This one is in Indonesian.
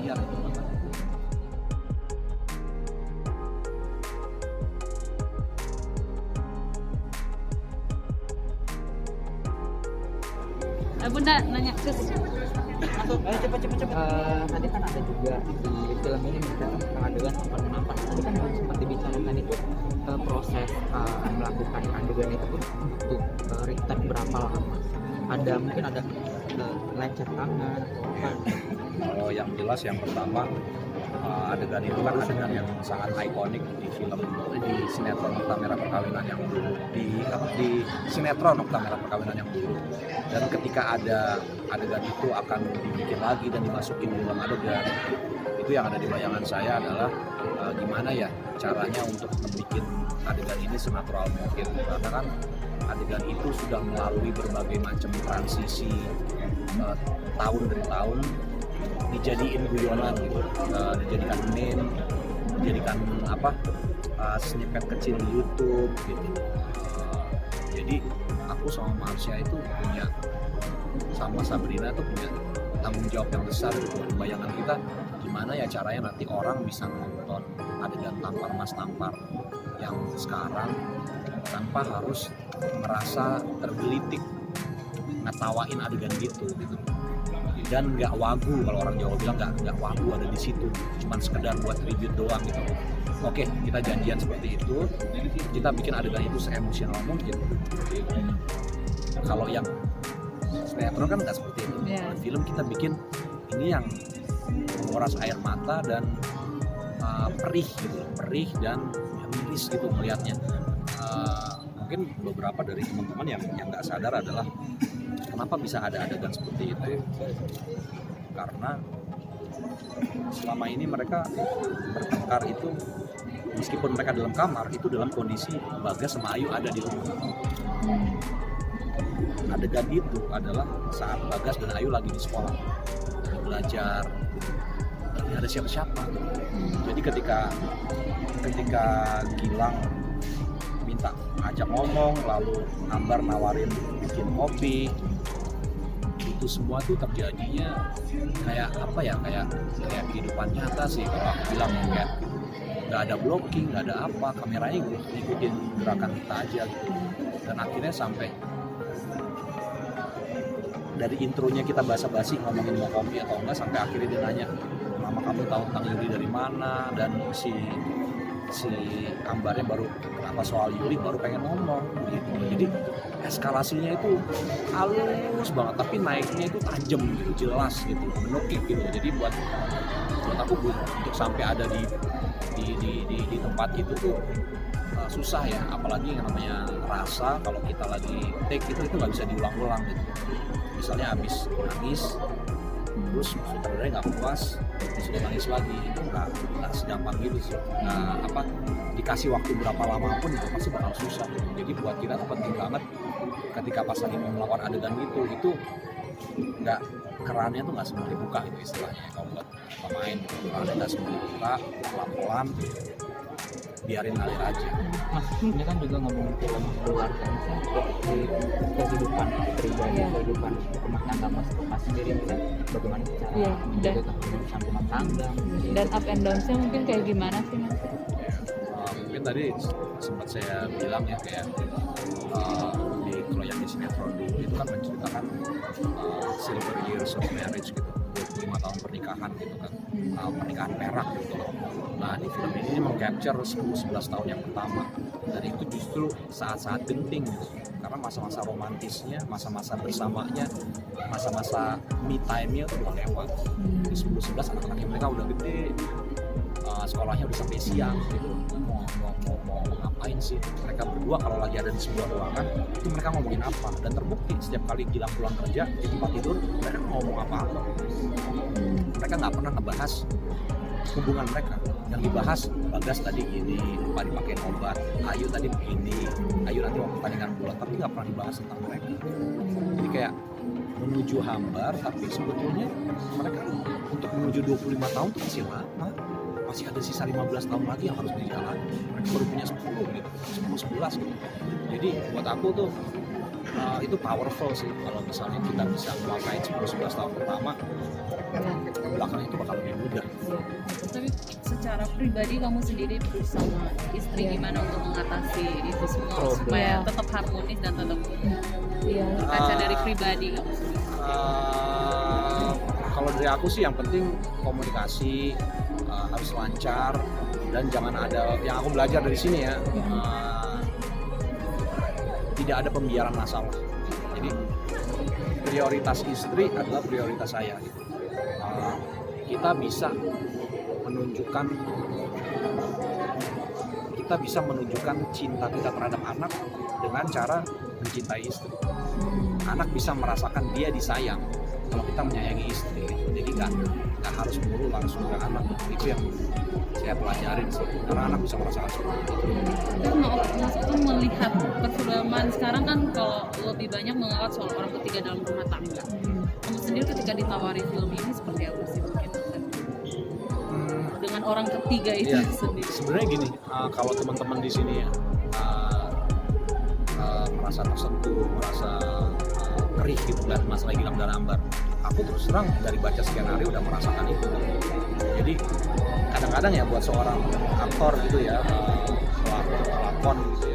layar itu buat aku. Bunda nanya sus. Ayo cepet. Tadi kan ada juga di film ini misalnya adegan nampan. Tadi kan sempat dibicarakan itu proses melakukan adegan itu pun untuk retake berapa lama? Mungkin ada lecet tangan atau apa? Kalau yang jelas yang pertama adegan itu kan adegan yang sangat ikonik di film di sinetron Nokta Merah Perkawinan yang dulu di sinetron Nokta Merah Perkawinan yang dulu. Dan ketika ada adegan itu akan dibikin lagi dan dimasukin di dalam adegan, itu yang ada di bayangan saya adalah gimana ya caranya untuk membuat adegan ini senatural mungkin, karena kan adegan itu sudah melalui berbagai macam transisi tahun dari tahun, dijadiin guyonan gitu, dijadikan meme, dijadikan snippet kecil di YouTube gitu. Jadi aku sama Marsha itu sama Sabrina itu punya tanggung jawab yang besar gitu. Bayangan kita gimana ya caranya nanti orang bisa nonton adegan tampar yang sekarang tanpa harus merasa tergelitik ngetawain adegan gitu. Dan nggak wagu, kalau orang Jawa bilang nggak wagu ada di situ, cuman sekedar buat review doang gitu. Oke, kita janjian seperti itu, kita bikin adegan itu seemosional mungkin. Kalau yang sinetron kan nggak seperti itu. Film kita bikin ini yang menguras air mata dan perih dan miris gitu melihatnya. Mungkin beberapa dari teman-teman yang nggak sadar adalah kenapa bisa ada adegan seperti itu, karena selama ini mereka bertengkar itu meskipun mereka dalam kamar itu dalam kondisi Bagas sama Ayu ada di rumah. Adegan itu adalah saat Bagas dan Ayu lagi di sekolah, lagi belajar, lagi ada siapa-siapa. Jadi ketika Gilang minta ajak ngomong, lalu Ambar nawarin bikin kopi, itu semua tuh terjadinya kayak kehidupan nyata sih kalau aku bilang, kayak nggak ada blocking, nggak ada apa, kameranya ngikutin gerakan kita aja gitu. Dan akhirnya sampai dari intronya kita basa-basi ngomongin mau kopi atau enggak, sampai akhirnya dia nanya, mama kamu tahu tentang Yuli dari mana, dan si Ambarnya baru kenapa soal Yuli baru pengen ngomong gitu. Jadi eskalasinya itu halus banget, tapi naiknya itu tajam gitu, jelas gitu, menukik gitu. Jadi buat aku untuk sampai ada di tempat itu tuh susah ya, apalagi yang namanya rasa kalau kita lagi take itu nggak bisa diulang-ulang gitu. Misalnya habis nangis terus sutradaranya nggak puas, sudah nangis lagi, itu nggak segampang gitu sih. Dikasih waktu berapa lama pun itu pasti bakal susah gitu. Jadi buat kita tuh penting banget ketika pas lagi mau melakukan adegan itu nggak, kerannya tuh nggak seperti buka itu istilahnya kalau buat pemain, kerannya nggak seperti buka, pelan-pelan biarin ngalir aja. Mas, ini kan juga ngomong film keluarga, di kehidupan pribadi, kehidupan rumah tangga Mas sendiri, kan bagaimana cara menjaga kehidupan rumah tangga dan up and downs-nya mungkin kayak gimana sih Mas? Mungkin tadi sempat saya bilang ya, kayak kalau yang di sinetron dulu itu kan menceritakan silver years of marriage gitu, 25 tahun pernikahan gitu kan, pernikahan perak gitu loh. Nah di film ini meng-capture 10-11 tahun yang pertama, dan itu justru saat-saat genting gitu. Karena masa-masa romantisnya, masa-masa bersamanya, masa-masa me time-nya tuh udah lewat. Di 10-11 anak-anaknya mereka udah gede, sekolahnya udah sampai siang gitu. Mau ngapain sih mereka berdua kalau lagi ada di sebuah ruangan, itu mereka ngomongin apa? Dan terbukti setiap kali Gilang pulang kerja di tempat tidur, mereka ngomong apa-apa. Mereka nggak pernah ngebahas hubungan mereka. Yang dibahas, Bagas tadi gini, lupa dipakein obat, Ayu tadi begini, Ayu nanti mau pertandingan bola, tapi nggak pernah dibahas tentang mereka. Jadi kayak menuju hambar, tapi sebetulnya mereka untuk menuju 25 tahun itu masih lama. Masih ada sisa 15 tahun lagi yang harus dijalani. Mereka baru punya 10 gitu, 10-11 gitu. Jadi buat aku tuh itu powerful sih kalau misalnya kita bisa menguasai 10-11 tahun pertama, belakang itu bakal lebih mudah. Tapi secara pribadi kamu sendiri bersama istri gimana untuk mengatasi itu semua supaya tetap harmonis dan tetap berkaca dari pribadi kamu sendiri? Kalau dari aku sih yang penting komunikasi harus lancar dan jangan ada, yang aku belajar dari sini ya, tidak ada pembiaran masalah. Jadi prioritas istri adalah prioritas saya. Kita bisa menunjukkan cinta kita terhadap anak dengan cara mencintai istri. Anak bisa merasakan dia disayang kalau kita menyayangi istri. Jadi nggak harus melulu langsung ke anak. Itu yang saya pelajarin sih, karena anak bisa merasakan seperti itu. Terus Mas Otto melihat perfilman sekarang kan kalau lebih banyak mengangkat soal orang ketiga dalam rumah tangga. Kamu sendiri ketika ditawari film ini seperti apa sih mungkin dengan orang ketiga itu sendiri? Sebenarnya gini, kalau teman-teman di sini ya merasa tersentuh, merasa perih gitu lihat masalah Gilang dan Ambar, aku terus terang dari baca skenario udah merasakan itu. Jadi kadang-kadang ya buat seorang aktor gitu ya, pelakon gitu ya,